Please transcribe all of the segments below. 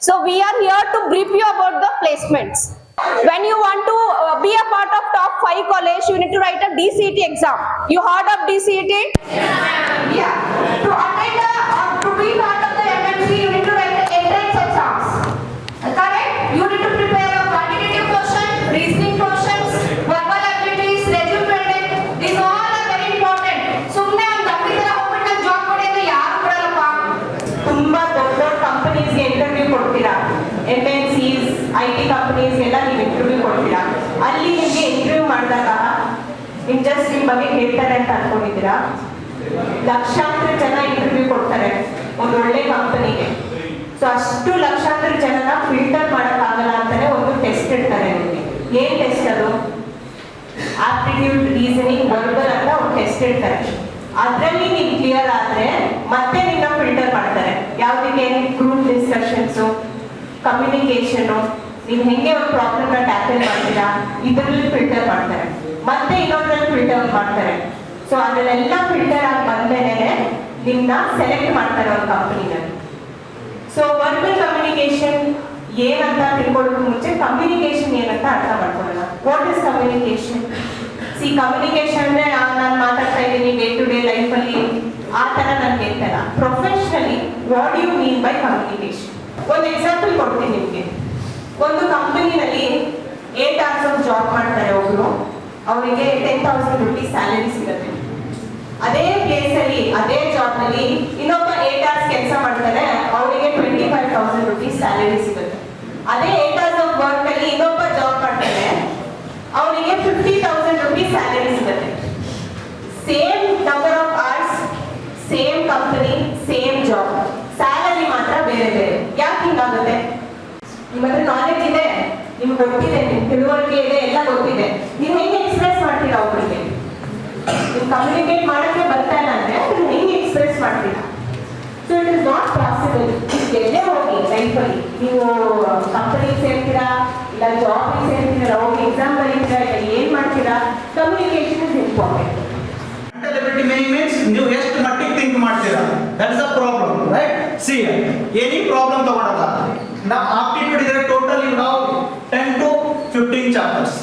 So we are here to brief you about the placements. When you want to be a part of top 5 college, you need to write a DCET exam. You heard of DCET? Yeah. To attend or to be part of the MNC, you need to write the entrance exams. Correct? You need to prepare a quantitative question, reasoning questions, verbal abilities, resume building. These all are very important. ಸುಮ್ಮನೆ ಒಂದು ಗಂಭೀರ ಹೋಗ್ಬಿಟ್ಟು job ಕೊಡೋದು ಯಾರು ಕೊಡಲ್ಲಪ್ಪ. ತುಂಬಾ ದೊಡ್ಡ ಕಂಪನೀಸ್ಗೆ interview ಕೊಡ್ತೀರಾ, MNCs, IT ಕಂಪನೀಸ್ಗೆಲ್ಲ ನೀವು ಇಂಟರ್ವ್ಯೂ ಕೊಡ್ತೀರಾ. ಅಲ್ಲಿ ನಿಮಗೆ ಇಂಟರ್ವ್ಯೂ ಮಾಡಿದಾಗ ನಿಮ್ ಜಸ್ಟ್ ನಿಮ್ಮ ಬಗ್ಗೆ ಹೇಳ್ತಾರೆ ಅಂತ ಅನ್ಕೊಂಡಿದ್ದೀರಾ. ಲಕ್ಷಾಂತರ ಜನ ಇಂಟರ್ವ್ಯೂ ಕೊಡ್ತಾರೆ ಒಂದು ಒಳ್ಳೆ ಕಂಪನಿಗೆ. ಸೊ ಅಷ್ಟು ಲಕ್ಷಾಂತರ ಜನನ ಫಿಲ್ಟರ್ ಮಾಡೋಕ್ಕಾಗಲ್ಲ ಅಂತಾನೆ ಒಂದು ಟೆಸ್ಟ್ ಇಡ್ತಾರೆ ನಿಮಗೆ. ಏನ್ ಟೆಸ್ಟ್ ಅದು? ಆಪ್ಟಿಟ್ಯೂಡ್, ರೀಸನಿಂಗ್, ವರ್ಬಲ್ ಅಂತ ಒಂದು ಟೆಸ್ಟ್ ಇಡ್ತಾರೆ. ಅದರಲ್ಲಿ ನೀವು ಕ್ಲಿಯರ್ ಆದ್ರೆ ಮತ್ತೆ ನಿನ್ನ ಫಿಲ್ಟರ್ ಮಾಡ್ತಾರೆ. ಯಾವುದಕ್ಕೆ? ಗ್ರೂಪ್ ಡಿಸ್ಕಷನ್ಸು, ಕಮ್ಯುನಿಕೇಶನು, ನೀವು ಹೆಂಗೆ ಒಂದು ಪ್ರಾಬ್ಲಮ್ ನ ಟ್ಯಾಕಲ್ ಮಾಡ್ತೀರಾ, ಇದರಲ್ಲಿ ಫಿಲ್ಟರ್ ಮಾಡ್ತಾರೆ. ಮತ್ತೆ ಇನ್ನೊಂದ್ರಲ್ಲಿ ಫಿಲ್ಟರ್ ಮಾಡ್ತಾರೆ. ಸೊ ಅದನ್ನೆಲ್ಲ ಫಿಲ್ಟರ್ ಆಗಿ ಬಂದ್ಮೇಲೆ ನಿಮ್ನ ಸೆಲೆಕ್ಟ್ ಮಾಡ್ತಾರೆ ಒಂದು ಕಂಪನಿನಲ್ಲಿ. ಸೊ ವರ್ಬಲ್ ಕಮ್ಯುನಿಕೇಶನ್ ಏನಂತ ತಿಳ್ಕೊಳ್ಳೋದು ಮುಂಚೆ ಕಮ್ಯುನಿಕೇಶನ್ ಏನಂತ ಅರ್ಥ ಮಾಡ್ಕೊಳ್ಳೋಣ. What is communication? C, communication ಅಂದ್ರೆ ನಾನು ಮಾತಾಡ್ತಾ ಇದ್ದೀನಿ ಡೇ ಟು ಡೇ ಲೈಫಲ್ಲಿ ಆ ಥರ ನಾನು ಹೇಳ್ತೇನೆ. Professionally what you mean by communication? ಒಂದು ಎಕ್ಸಾಂಪಲ್ ಕೊಡ್ತೀನಿ ನಿಮಗೆ. ಒಂದು ಕಂಪನಿನಲ್ಲಿ 8 hours ಆಫ್ ಜಾಬ್ ಮಾಡ್ತಾರೆ ಒಬ್ರು, ಅವರಿಗೆ 10,000 rupees ಸ್ಯಾಲರಿ ಸಿಗುತ್ತೆ. ಅದೇ ಪ್ಲೇಸಲ್ಲಿ ಅದೇ ಜಾಬ್ನಲ್ಲಿ ಇನ್ನೊಬ್ಬ 8 hours ಕೆಲಸ ಮಾಡ್ತಾರೆ, ಅವರಿಗೆ 25,000 rupees ಸ್ಯಾಲರಿ ಸಿಗುತ್ತೆ. ಅದೇ 8 hours ಆಫ್ ವರ್ಕ್ ಅಲ್ಲಿ ಇನ್ನೊಬ್ಬ ಜಾಬ್ ಮಾಡ್ತಾರೆ, ಅವರಿಗೆ 50,000 rupees ಸ್ಯಾಲರಿ ಸಿಗುತ್ತೆ. Same number of hours, same company, same job, salary ಮಾತ್ರ ಬೇರೆ ಬೇರೆ. ಯಾಕೆ ಹಿಂಗಾಗುತ್ತೆ? ನಿಮ್ಮ ಹತ್ರ ನಾಲೆಜ್ ಇದೆ, ನಿಮ್ಗೆ ಗೊತ್ತಿದೆ, ನಿಮ್ಗೆ ತಿಳುವಳಿಕೆ ಇದೆ, ಎಲ್ಲ ಗೊತ್ತಿದೆ. ನೀವು ಹೆಂಗೆ ಎಕ್ಸ್ಪ್ರೆಸ್ ಮಾಡ್ತೀರಾ ಒಬ್ಬರಿಗೆ? ನೀವು ಕಮ್ಯುನಿಕೇಟ್ ಮಾಡೋಕ್ಕೆ ಬರ್ತಾ ಇಲ್ಲ ಅಂದ್ರೆ ಅದನ್ನ ಹೆಂಗೆ ಎಕ್ಸ್ಪ್ರೆಸ್ ಮಾಡ್ತೀರಾ? So it is not possible. ಎಲ್ಲೇ ಹೋಗಿ ಲೈಫಲ್ಲಿ ನೀವು ಕಂಪನಿಗೆ ಸೇರ್ತೀರಾ, ಇಲ್ಲ ಜಾಬ್ಗೆ ಸೇರ್ತೀರಾ, ಹೋಗಿ ಎಕ್ಸಾಮ್ ಬರೀತೀರಾ, ಇಲ್ಲ ಏನ್ ಮಾಡ್ತೀರಾ, communication is important. Mental means ನೀವು ಎಷ್ಟು ಮಟ್ಟಿಗೆ ಥಿಂಕ್ ಮಾಡ್ತೀರಾ, that is a problem, right? C, any problem ತಗೊಂಡಾಗ ನಾವು ಆಪ್ಟಿಟ್ಯೂಡ್ ಇದ್ರೆ ಟೋಟಲ್ ನಾವು 10 to 15 ಚಾಪ್ಟರ್ಸ್.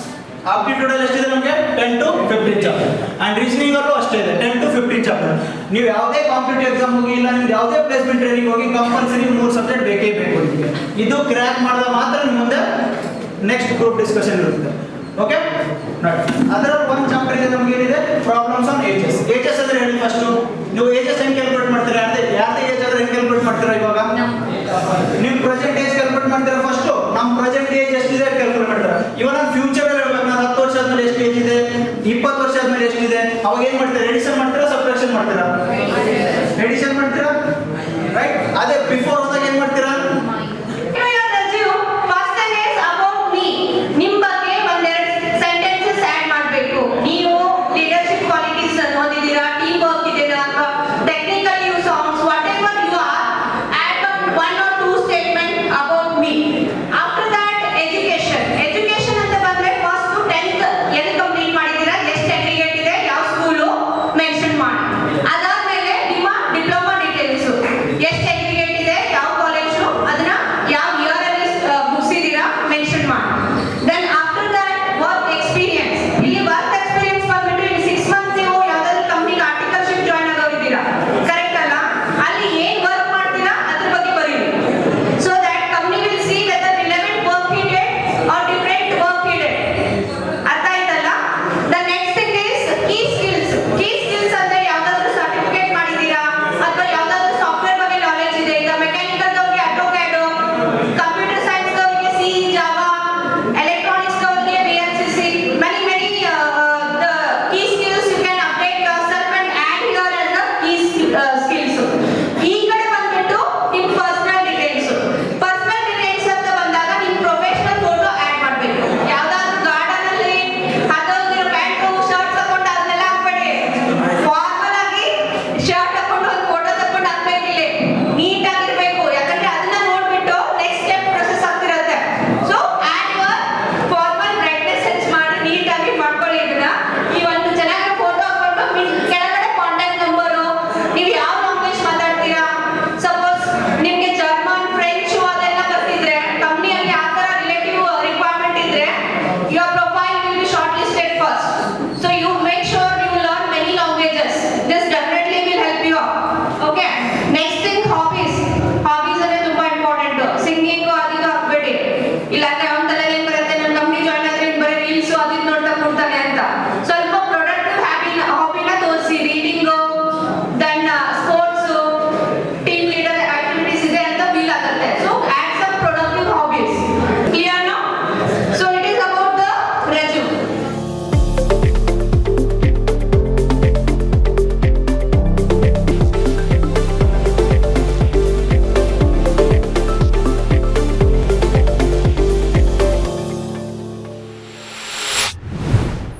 ಆಪ್ಟಿಟ್ಯೂಡ್ ಅಲ್ಲಿ ಎಷ್ಟಿದೆ ನಮಗೆ? 10 to 15 ಚಾಪ್ಟರ್. ಅಂಡ್ ರೀಸನಿಂಗ್ ಅಲ್ಲೂ ಅಷ್ಟೇ ಇದೆ, 10 to 15 ಚಾಪ್ಟರ್. ನೀವು ಯಾವುದೇ ಕಾಂಪಿಟೇಟಿವ್ ಎಕ್ಸಾಮ್ ಹೋಗಿ, ಇಲ್ಲ ನಿಮ್ದು ಯಾವುದೇ ಪ್ಲೇಸ್ಮೆಂಟ್ ಟ್ರೈನಿಂಗ್ ಹೋಗಿ, ಕಂಪಲ್ಸರಿ 3 ಸಬ್ಜೆಕ್ಟ್ ಬೇಕೇ ಬೇಕು ನಿಮಗೆ. ಇದು ಕ್ರ್ಯಾಕ್ ಮಾಡಿದಾಗ ಮಾತ್ರ ನಿಮ್ಮ ಮುಂದೆ ನೆಕ್ಸ್ಟ್ ಗ್ರೂಪ್ ಡಿಸ್ಕಷನ್ ಇರುತ್ತೆ. ಓಕೆ, ಅದರ ಒಂದು ಚಾಪ್ಟರ್ ಇದೆ ನಮ್ಗೆ ಏನಿದೆ? Problems on ages. ಏಜಸ್ ಅಂದ್ರೆ ಹೇಳಿ ಫಸ್ಟ್. ನೀವು ಏಜಸ್ ಹೆಂಗೆ ಕ್ಯಾಲ್ಕುಲೇಟ್ ಮಾಡ್ತೀರಾ? ಯಾರ್ದೇ ಏಜ್ ಆದ್ರೆ ಹೆಂಗೆ ಕ್ಯಾಲ್ಕುಲೇಟ್ ಮಾಡ್ತೀರಾ? ಇವಾಗ ನೀವು ಪ್ರೆಸೆಂಟ್ ಏಜ್ ಕ್ಯಾಲ್ಕುಲೇಟ್ ಮಾಡ್ತೀರಾ ಫಸ್ಟ್. ನಮ್ಮ ಪ್ರೆಸೆಂಟ್ ಏಜ್ ಎಷ್ಟಿದೆ ಕ್ಯಾಲ್ಕುಲೇಟ್ ಮಾಡ್ತೀರಾ. ಇವಾಗ ನಾನು ಫ್ಯೂಚರ್ ಅಲ್ಲಿ ಹೇಳ್ಬೇಕು, ನಾನು 10 ವರ್ಷ ಆದ್ಮೇಲೆ ಎಷ್ಟು ಏಜ್ ಇದೆ, 20 ವರ್ಷ ಆದ್ಮೇಲೆ ಎಷ್ಟಿದೆ, ಅವಾಗ ಏನ್ ಮಾಡ್ತೀರಾ? ಎಡಿಷನ್ ಮಾಡ್ತೀರಾ, ಸಬ್ಟ್ರಾಕ್ಷನ್ ಮಾಡ್ತೀರಾ? ಎಡಿಷನ್ ಮಾಡ್ತೀರಾ, ರೈಟ್? ಅದೇ ಬಿಫೋರ್ ಹೋದಾಗ ಏನ್ ಮಾಡ್ತೀರಾ? ಅದಾದ್ಮೇಲೆ ನಿಮ್ಮ ಡಿಪ್ಲೊಮಾ ಡೀಟೇಲ್ಸ್, ಎಷ್ಟು ಅಗ್ರಿಗೇಟ್ ಇದೆ, ಯಾವ college,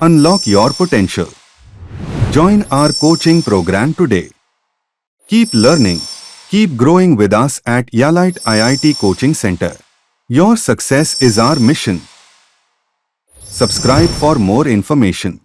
Unlock your potential. Join our coaching program today. Keep learning, keep growing with us at Yalite IIT Coaching Center. Your success is our mission. Subscribe for more information.